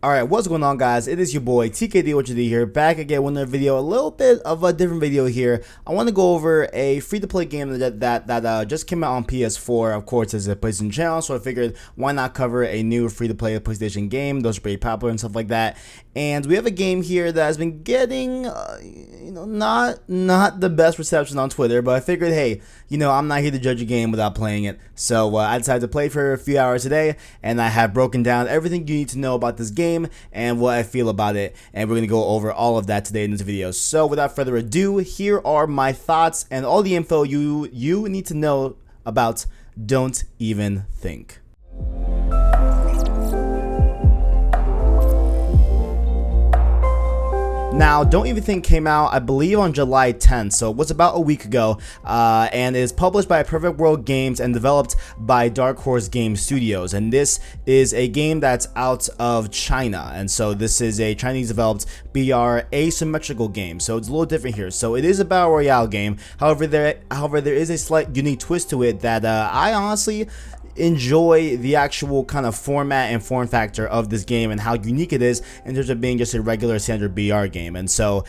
Alright, what's going on, guys? It is your boy TKD here, back again with another video, a little bit of a different video here. I want to go over a free-to-play game that just came out on PS4. Of course, it's a PlayStation channel, so I figured why not cover a new free-to-play PlayStation game. Those are pretty popular and stuff like that. And we have a game here that has been getting, not the best reception on Twitter, but I figured, hey, I'm not here to judge a game without playing it. So I decided to play for a few hours today, and I have broken down everything you need to know about this game and what I feel about it, and we're going to go over all of that today in this video. So without further ado, here are my thoughts and all the info you need to know about Don't Even Think. Now, Don't Even Think came out, I believe, on July 10th, so it was about a week ago, and is published by Perfect World Games and developed by Dark Horse Game Studios. And this is a game that's out of China, and so this is a Chinese-developed BR asymmetrical game, so it's a little different here. So it is a battle royale game. However, there is a slight unique twist to it that I honestly enjoy the actual kind of format and form factor of this game and how unique it is in terms of being just a regular standard BR game. And so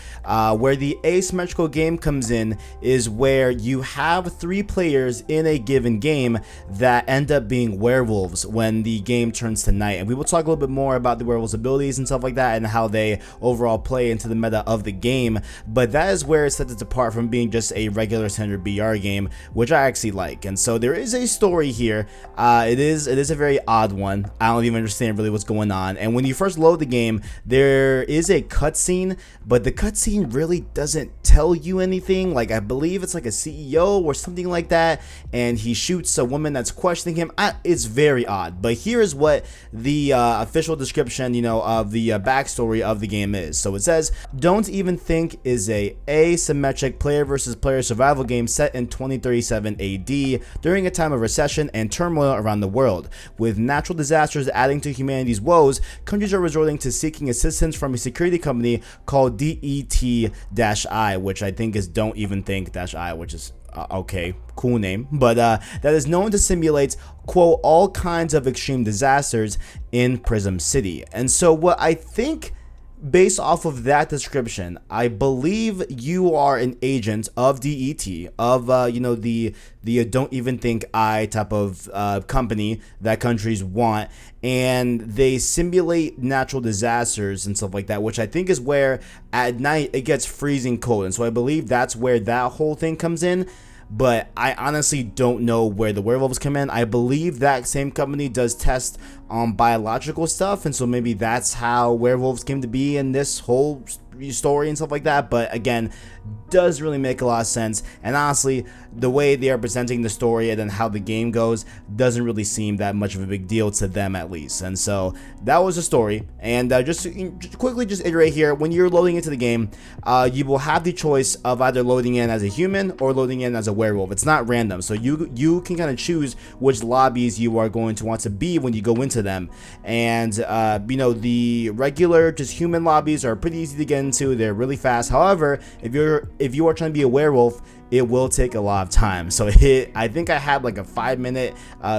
where the asymmetrical game comes in is where you have 3 players in a given game that end up being werewolves when the game turns to night. And we will talk a little bit more about the werewolves' abilities and stuff like that and how they overall play into the meta of the game. But that is where it sets it apart from being just a regular standard BR game, which I actually like. And so there is a story here. It is a very odd one. I don't even understand really what's going on. And when you first load the game, there is a cutscene, but the cutscene really doesn't tell you anything. Like, I believe it's like a CEO or something like that, and he shoots a woman that's questioning him. It's very odd. But here is what the official description, of the backstory of the game is. So it says, Don't Even Think is a asymmetric player versus player survival game set in 2037 AD during a time of recession and turmoil around the world. With natural disasters adding to humanity's woes, countries are resorting to seeking assistance from a security company called DET-I, which I think is Don't Even Think-I, which is okay, cool name, but that is known to simulate, quote, all kinds of extreme disasters in Prism City. And so what I think, based off of that description, I believe you are an agent of DET, of the Don't Even Think I type of company that countries want, and they simulate natural disasters and stuff like that, which I think is where at night it gets freezing cold. And so I believe that's where that whole thing comes in. But I honestly don't know where the werewolves come in. I believe that same company does tests on biological stuff, and so maybe that's how werewolves came to be in this whole story and stuff like that. But again, does really make a lot of sense, and honestly, the way they are presenting the story and then how the game goes doesn't really seem that much of a big deal to them, at least. And so that was the story. And just quickly iterate here, when you're loading into the game, you will have the choice of either loading in as a human or loading in as a werewolf. It's not random, so you can kind of choose which lobbies you are going to want to be when you go into them. And the regular just human lobbies are pretty easy to get into. They're really fast. However, if you are trying to be a werewolf, it will take a lot of time. So I think I had like a 5-minute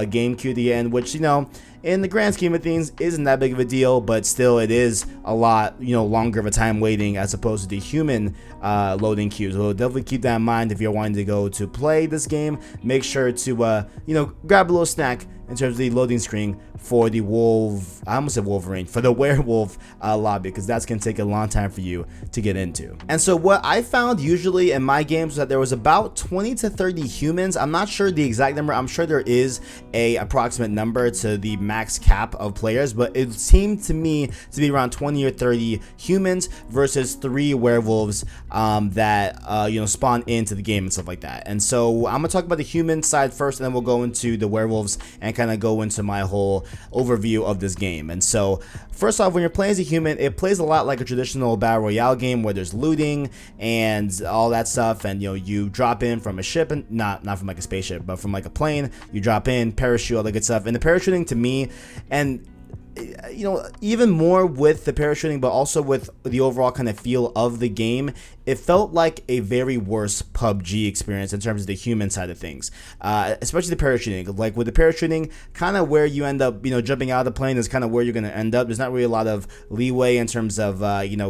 game queue to the end, which in the grand scheme of things isn't that big of a deal, but still it is a lot longer of a time waiting as opposed to the human loading queues. So definitely keep that in mind if you're wanting to go to play this game. Make sure to grab a little snack in terms of the loading screen for the for the werewolf lobby, because that's going to take a long time for you to get into. And so what I found usually in my games was that there was about 20 to 30 humans. I'm not sure the exact number. I'm sure there is a approximate number to the max cap of players, but it seemed to me to be around 20 or 30 humans versus 3 werewolves that spawn into the game and stuff like that. And so I'm gonna talk about the human side first, and then we'll go into the werewolves and kind of go into my whole overview of this game. And so first off, when you're playing as a human, it plays a lot like a traditional battle royale game where there's looting and all that stuff, and you drop in from a ship, and not from like a spaceship, but from like a plane. You drop in, parachute, all that good stuff. And the parachuting, to me, and even more with the parachuting, but also with the overall kind of feel of the game, it felt like a very worse PUBG experience in terms of the human side of things, especially the parachuting. Like with the parachuting, kind of where you end up, jumping out of the plane is kind of where you're going to end up. There's not really a lot of leeway in terms of,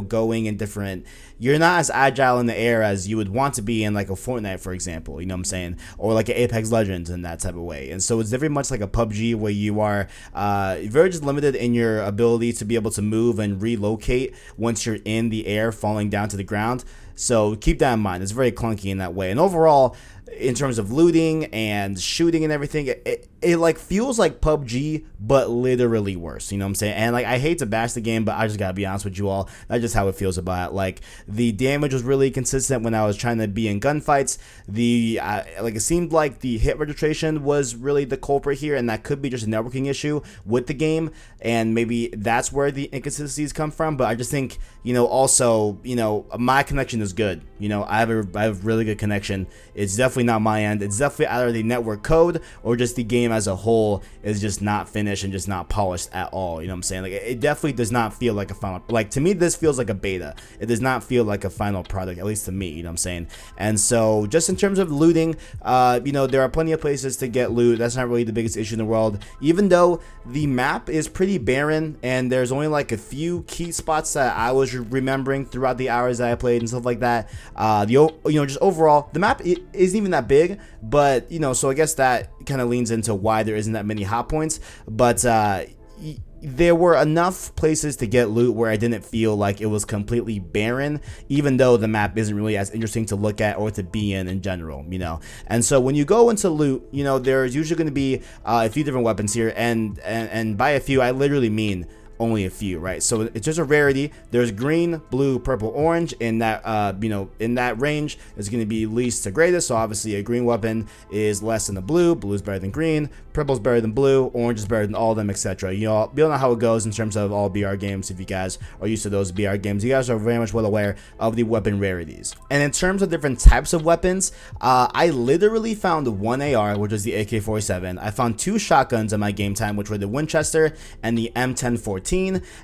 going in different. You're not as agile in the air as you would want to be in like a Fortnite, for example, you know what I'm saying? Or like an Apex Legends in that type of way. And so it's very much like a PUBG where you are very just limited in your ability to be able to move and relocate once you're in the air, falling down to the ground. So keep that in mind. It's very clunky in that way. And overall, in terms of looting and shooting and everything, it like feels like PUBG, but literally worse. You know what I'm saying? And like, I hate to bash the game, but I just gotta be honest with you all. That's just how it feels about it. Like, the damage was really consistent when I was trying to be in gunfights. It seemed like the hit registration was really the culprit here, and that could be just a networking issue with the game, and maybe that's where the inconsistencies come from. But I just think, also, my connection is good. I have a really good connection. It's definitely not my end. It's definitely either the network code or just the game as a whole is just not finished and just not polished at all. You know what I'm saying? Like, it definitely does not feel like a final. Like, to me, this feels like a beta. It does not feel like a final product, at least to me. You know what I'm saying? And so, just in terms of looting, there are plenty of places to get loot. That's not really the biggest issue in the world. Even though the map is pretty barren and there's only like a few key spots that I was remembering throughout the hours that I played and stuff like that. Just overall, the map isn't even that big, but so I guess that kind of leans into why there isn't that many hot points. But there were enough places to get loot where I didn't feel like it was completely barren, even though the map isn't really as interesting to look at or to be in general, And so when you go into loot, there's usually going to be a few different weapons here, and by a few, I literally mean only a few, right? So it's just a rarity. There's green, blue, purple, orange. In that in that range is going to be least to greatest. So obviously a green weapon is less than the blue. Blue is better than green. Purple is better than blue. Orange is better than all of them, etc. You all know how it goes in terms of all BR games. If you guys are used to those BR games, you guys are very much well aware of the weapon rarities. And in terms of different types of weapons, I literally found one AR, which was the AK-47. I found two shotguns in my game time, which were the Winchester and the M1014.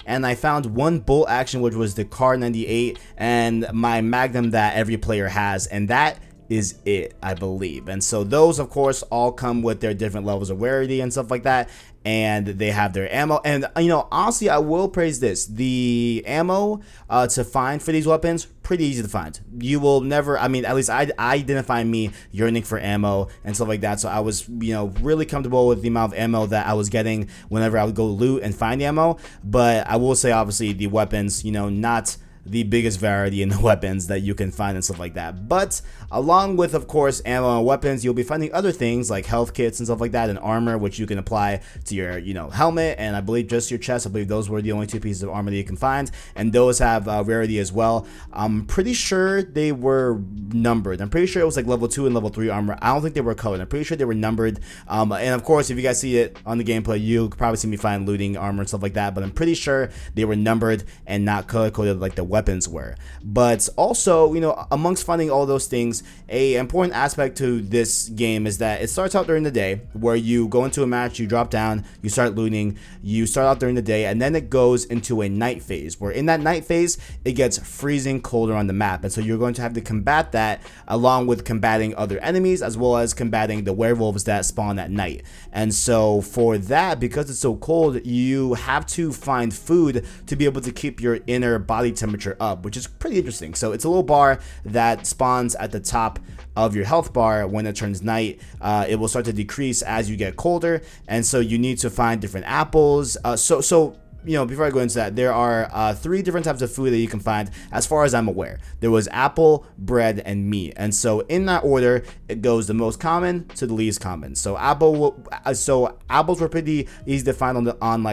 And I found one bolt action, which was the Car 98, and my Magnum that every player has, and that is it, I believe. And so those, of course, all come with their different levels of rarity and stuff like that, and they have their ammo. And honestly, I will praise this: the ammo to find for these weapons, pretty easy to find. You will never, at least I didn't find me yearning for ammo and stuff like that. So I was really comfortable with the amount of ammo that I was getting whenever I would go loot and find ammo. But I will say, obviously, the weapons, not the biggest variety in the weapons that you can find and stuff like that. But along with, of course, ammo and weapons, you'll be finding other things like health kits and stuff like that, and armor, which you can apply to your helmet, and I believe just your chest. I believe those were the only two pieces of armor that you can find, and those have rarity as well. I'm pretty sure they were numbered. I'm pretty sure it was like level 2 and level 3 armor. I don't think they were colored. I'm pretty sure they were numbered. And of course, if you guys see it on the gameplay, you could probably see me find looting armor and stuff like that, but I'm pretty sure they were numbered and not color coded like the weapons were. But also, amongst finding all those things, a important aspect to this game is that it starts out during the day, where you go into a match, you drop down, you start looting, you start out during the day, and then it goes into a night phase, where in that night phase, it gets freezing colder on the map. And so you're going to have to combat that along with combating other enemies, as well as combating the werewolves that spawn at night. And so for that, because it's so cold, you have to find food to be able to keep your inner body temperature up, which is pretty interesting. So it's a little bar that spawns at the top of your health bar. When it turns night, it will start to decrease as you get colder, and so you need to find different apples. Before I go into that, there are 3 different types of food that you can find, as far as I'm aware. There was apple, bread, and meat. And so in that order, it goes the most common to the least common. So apples were pretty easy to find on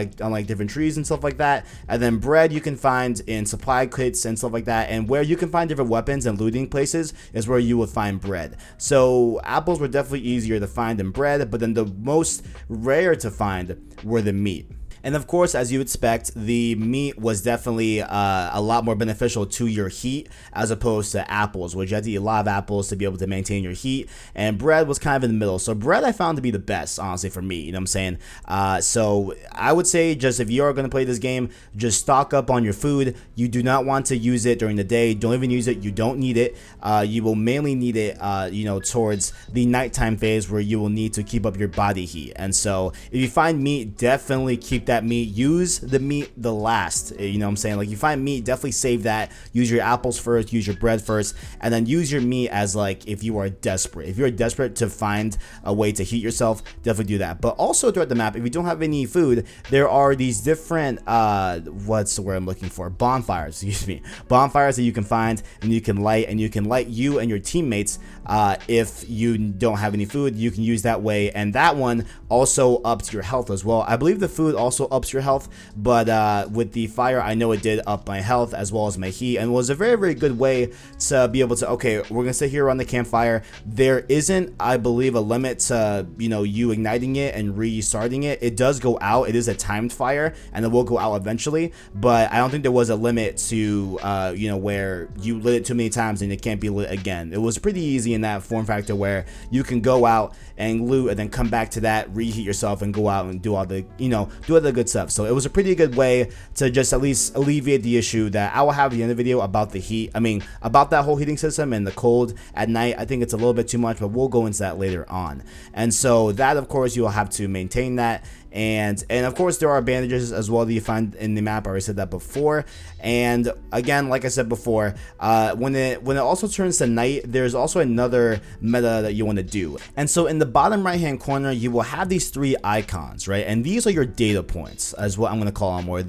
different trees and stuff like that. And then bread you can find in supply kits and stuff like that. And where you can find different weapons and looting places is where you will find bread. So apples were definitely easier to find than bread, but then the most rare to find were the meat. And of course, as you expect, the meat was definitely a lot more beneficial to your heat as opposed to apples, which you had to eat a lot of apples to be able to maintain your heat. And bread was kind of in the middle. So bread I found to be the best, honestly, for me. You know what I'm saying? So I would say just if you are going to play this game, just stock up on your food. You do not want to use it during the day. Don't even use it. You don't need it. You will mainly need it, towards the nighttime phase where you will need to keep up your body heat. And so if you find meat, definitely keep that meat. Use the meat the last. You know what I'm saying? Like, you find meat, definitely save that. Use your apples first. Use your bread first, and then use your meat as like if you are desperate. If you're desperate to find a way to heat yourself, definitely do that. But also throughout the map, if you don't have any food, there are these different what's the word I'm looking for? Bonfires, excuse me. Bonfires that you can find and you can light, and you can light you and your teammates. If you don't have any food, you can use that way, and that one also ups your health as well. I believe the food also ups your health, but with the fire, I know it did up my health as well as my heat, and was a very, very good way to be able to, okay, we're gonna sit here around the campfire. There isn't, I believe, a limit to, you igniting it and restarting it. It does go out. It is a timed fire, and it will go out eventually, but I don't think there was a limit to, where you lit it too many times and it can't be lit again. It was pretty easy in that form factor where you can go out and loot and then come back to that, reheat yourself, and go out and do all the, do all the good stuff. So it was a pretty good way to just at least alleviate the issue that I will have at the end of the video about the heat. About that whole heating system and the cold at night. I think it's a little bit too much, but we'll go into that later on. And so that, of course, you will have to maintain that. And of course, there are bandages as well that you find in the map. I already said that before. And again, like I said before, when it also turns to night, there's also another meta that you want to do. And so in the bottom right hand corner, you will have these three icons, right? And these are your data points, as what I'm going to call them, or I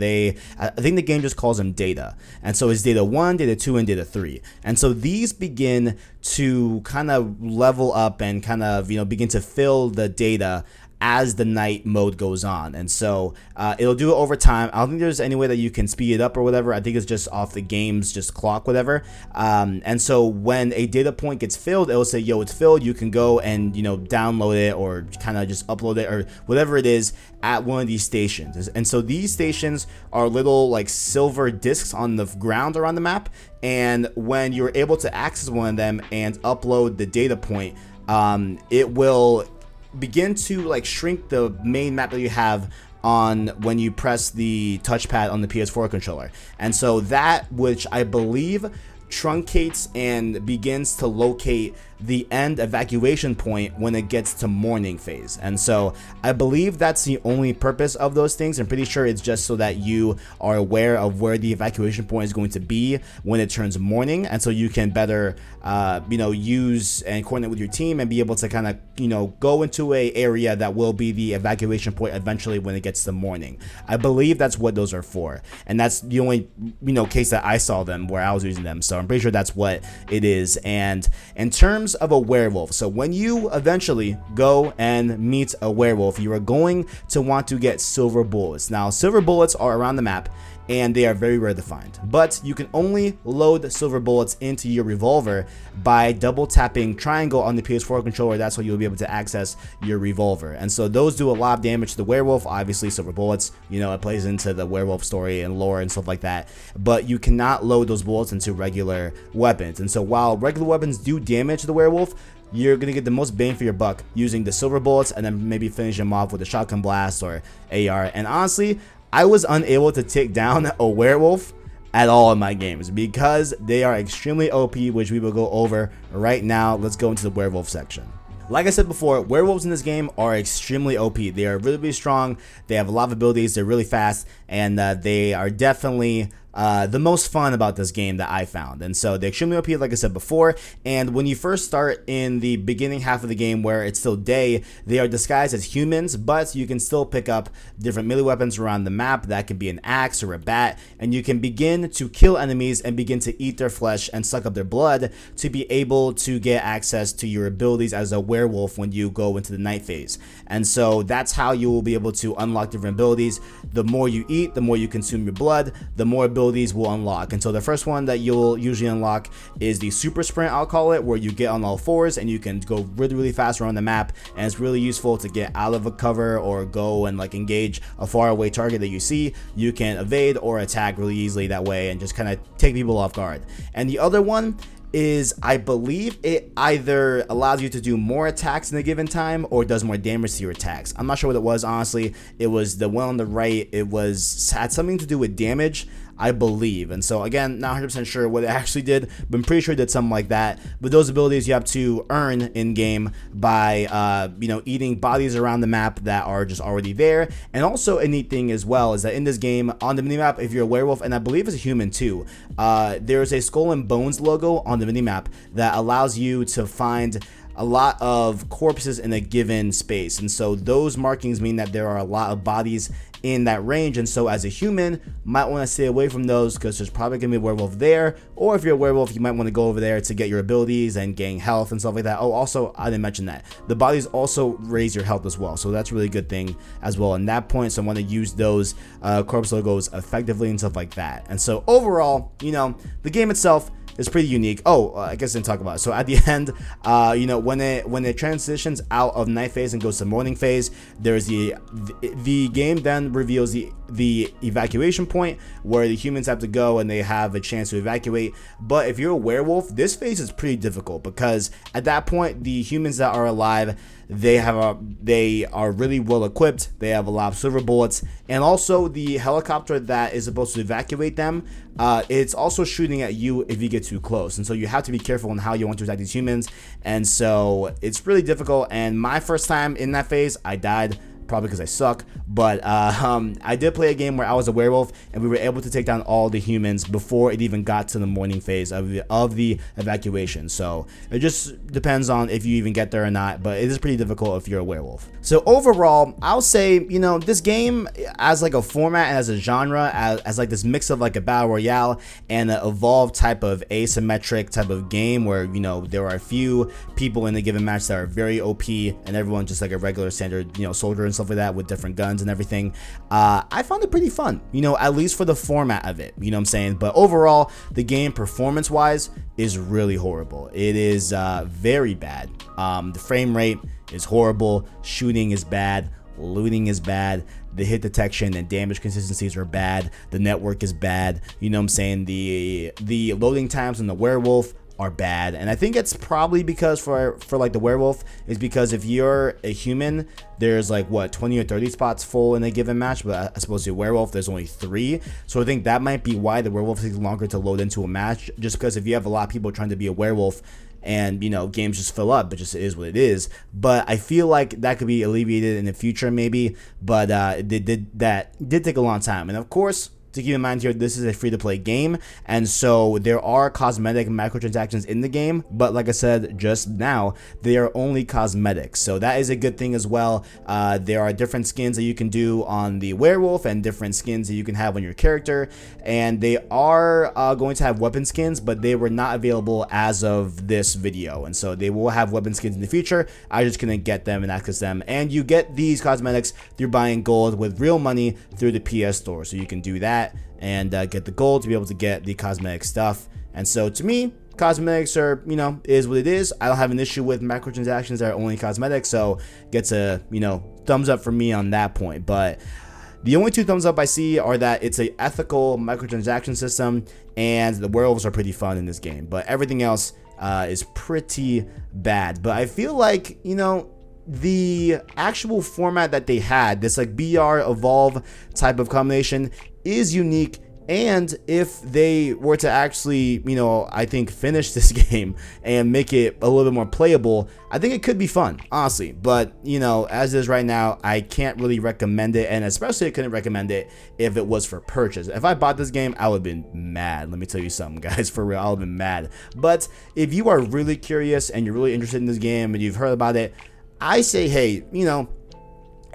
think the game just calls them data. And so it's data 1, data 2, and data 3. And so these begin to kind of level up and kind of, begin to fill the data as the night mode goes on. And so it'll do it over time. I don't think there's any way that you can speed it up or whatever. I think it's just off the game's just clock, whatever. And so when a data point gets filled, it'll say, yo, it's filled. You can go and, download it or kind of just upload it or whatever it is at one of these stations. And so these stations are little like silver discs on the ground around the map. And when you're able to access one of them and upload the data point, it will begin to like shrink the main map that you have on when you press the touchpad on the PS4 controller. And so that, which I believe truncates and begins to locate the end evacuation point when it gets to morning phase. And so I believe that's the only purpose of those things. I'm pretty sure it's just so that you are aware of where the evacuation point is going to be when it turns morning, and so you can better use and coordinate with your team and be able to kind of go into a area that will be the evacuation point eventually when it gets to morning. I believe that's what those are for, and that's the only case that I saw them where I was using them. So I'm pretty sure that's what it is. And in terms of a werewolf, so when you eventually go and meet a werewolf, you are going to want to get silver bullets. Now, silver bullets are around the map, and they are very rare to find, but you can only load silver bullets into your revolver by double tapping triangle on the PS4 controller. That's how you'll be able to access your revolver. And so those do a lot of damage to the werewolf. Obviously, silver bullets, it plays into the werewolf story and lore and stuff like that, but you cannot load those bullets into regular weapons. And so while regular weapons do damage the werewolf, you're going to get the most bang for your buck using the silver bullets, and then maybe finish them off with a shotgun blast or AR. And honestly, I was unable to take down a werewolf at all in my games because they are extremely OP, which we will go over right now. Let's go into the werewolf section. Like I said before, werewolves in this game are extremely OP. They are really, really strong. They have a lot of abilities. They're really fast, and they are definitely the most fun about this game that I found. And so they're extremely OP, like I said before. And when you first start in the beginning half of the game where it's still day, they are disguised as humans, but you can still pick up different melee weapons around the map. That can be an axe or a bat, and you can begin to kill enemies and begin to eat their flesh and suck up their blood to be able to get access to your abilities as a werewolf when you go into the night phase. And so that's how you will be able to unlock different abilities. The more you eat, the more you consume your blood, the more abilities abilities will unlock. And so the first one that you'll usually unlock is the super sprint, I'll call it, where you get on all fours and you can go really fast around the map, and it's really useful to get out of a cover or go and like engage a far away target that you see. You can evade or attack really easily that way and just kind of take people off guard. And the other one is, I believe it either allows you to do more attacks in a given time or does more damage to your attacks. I'm not sure what it was, honestly. It was the one on the right. It had something to do with damage, I believe. And so again, not 100% sure what it actually did, but I'm pretty sure it did something like that. But those abilities you have to earn in game by eating bodies around the map that are just already there. And also a neat thing as well is that in this game on the minimap, if you're a werewolf, and I believe it's a human too, there's a skull and bones logo on the minimap that allows you to find a lot of corpses in a given space. And so those markings mean that there are a lot of bodies in that range, and so as a human might want to stay away from those because there's probably gonna be a werewolf there, or if you're a werewolf you might want to go over there to get your abilities and gain health and stuff like that. Oh, also I didn't mention that the bodies also raise your health as well, so that's a really good thing as well in that point. So I want to use those corpse logos effectively and stuff like that. And so overall, the game itself is pretty unique. Oh, I guess I didn't talk about it. So at the end, when it transitions out of night phase and goes to morning phase, there's the game then reveals the evacuation point where the humans have to go and they have a chance to evacuate. But if you're a werewolf, this phase is pretty difficult because at that point the humans that are alive, they are really well equipped. They have a lot of silver bullets, and also the helicopter that is supposed to evacuate them, it's also shooting at you if you get too close. And so you have to be careful on how you want to attack these humans. And so it's really difficult. And my first time in that phase, I died. Probably because I suck, but I did play a game where I was a werewolf and we were able to take down all the humans before it even got to the morning phase of the evacuation. So it just depends on if you even get there or not, but it is pretty difficult if you're a werewolf. So overall, I'll say, this game as like a format and as a genre, as like this mix of like a battle royale and an evolved type of asymmetric type of game where, there are a few people in a given match that are very OP and everyone just like a regular standard, soldier and stuff like that with different guns and everything. I found it pretty fun, at least for the format of it, you know what I'm saying? But overall, the game performance wise is really horrible. It is very bad. The frame rate is horrible, shooting is bad, looting is bad, the hit detection and damage consistencies are bad, the network is bad, you know what I'm saying? The loading times on the werewolf are bad, and I think it's probably because for like the werewolf is because if you're a human, there's like what 20 or 30 spots full in a given match, but I suppose the werewolf there's only 3. So I think that might be why the werewolf takes longer to load into a match, just because if you have a lot of people trying to be a werewolf and games just fill up, but just it is what it is. But I feel like that could be alleviated in the future maybe, but that did take a long time. And of course, to keep in mind here, this is a free-to-play game, and so there are cosmetic microtransactions in the game, but like I said just now, they are only cosmetics, so that is a good thing as well. There are different skins that you can do on the werewolf and different skins that you can have on your character, and they are going to have weapon skins, but they were not available as of this video, and so they will have weapon skins in the future. I just couldn't get them and access them, and you get these cosmetics through buying gold with real money through the PS store, so you can do that and get the gold to be able to get the cosmetic stuff. And so to me, cosmetics are, is what it is. I don't have an issue with microtransactions that are only cosmetics, so gets a, thumbs up from me on that point. But the only 2 thumbs up I see are that it's a ethical microtransaction system and the werewolves are pretty fun in this game, but everything else is pretty bad. But I feel like, the actual format that they had, this like BR evolve type of combination, is unique. And if they were to actually, I think finish this game and make it a little bit more playable, I think it could be fun, honestly. But, as is right now, I can't really recommend it. And especially I couldn't recommend it if it was for purchase. If I bought this game, I would have been mad. Let me tell you something, guys, for real, I would have been mad. But if you are really curious and you're really interested in this game and you've heard about it, I say, hey,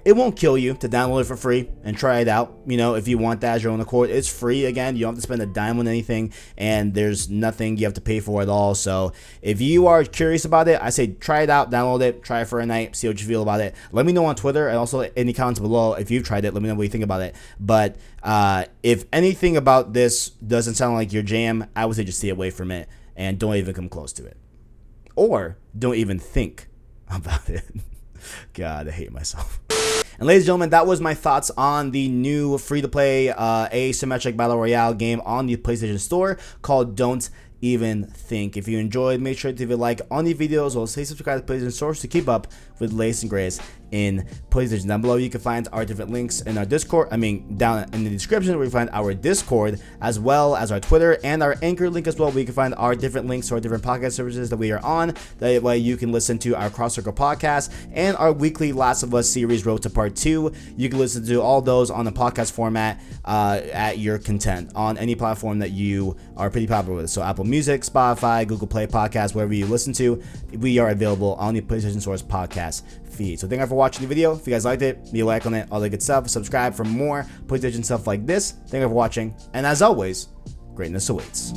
It won't kill you to download it for free and try it out. You know, if you want that as your own accord, it's free. Again, you don't have to spend a dime on anything, and there's nothing you have to pay for at all. So if you are curious about it, I say try it out, download it, try it for a night, see what you feel about it. Let me know on Twitter, and also any comments below if you've tried it. Let me know what you think about it. But if anything about this doesn't sound like your jam, I would say just stay away from it and don't even come close to it, or don't even think about it. God, I hate myself. And ladies and gentlemen, that was my thoughts on the new free-to-play asymmetric battle royale game on the PlayStation Store called Don't Even Think. If you enjoyed, make sure to leave a like on the videos, or stay subscribed to PlayStation Store to keep up with the latest and greatest in PlayStation. Down below, you can find our different links in our Discord. Down in the description where you find our Discord, as well as our Twitter and our Anchor link as well, where you can find our different links to our different podcast services that we are on. That way you can listen to our Cross Circle podcast and our weekly Last of Us series, Road to Part 2. You can listen to all those on the podcast format at your content on any platform that you are pretty popular with. So Apple Music, Spotify, Google Play Podcasts, wherever you listen to, we are available on the PlayStation Source podcast feed. So thank you for watching the video. If you guys liked it, leave a like on it, all that good stuff. Subscribe for more PlayStation stuff like this. Thank you for watching, and as always, greatness awaits.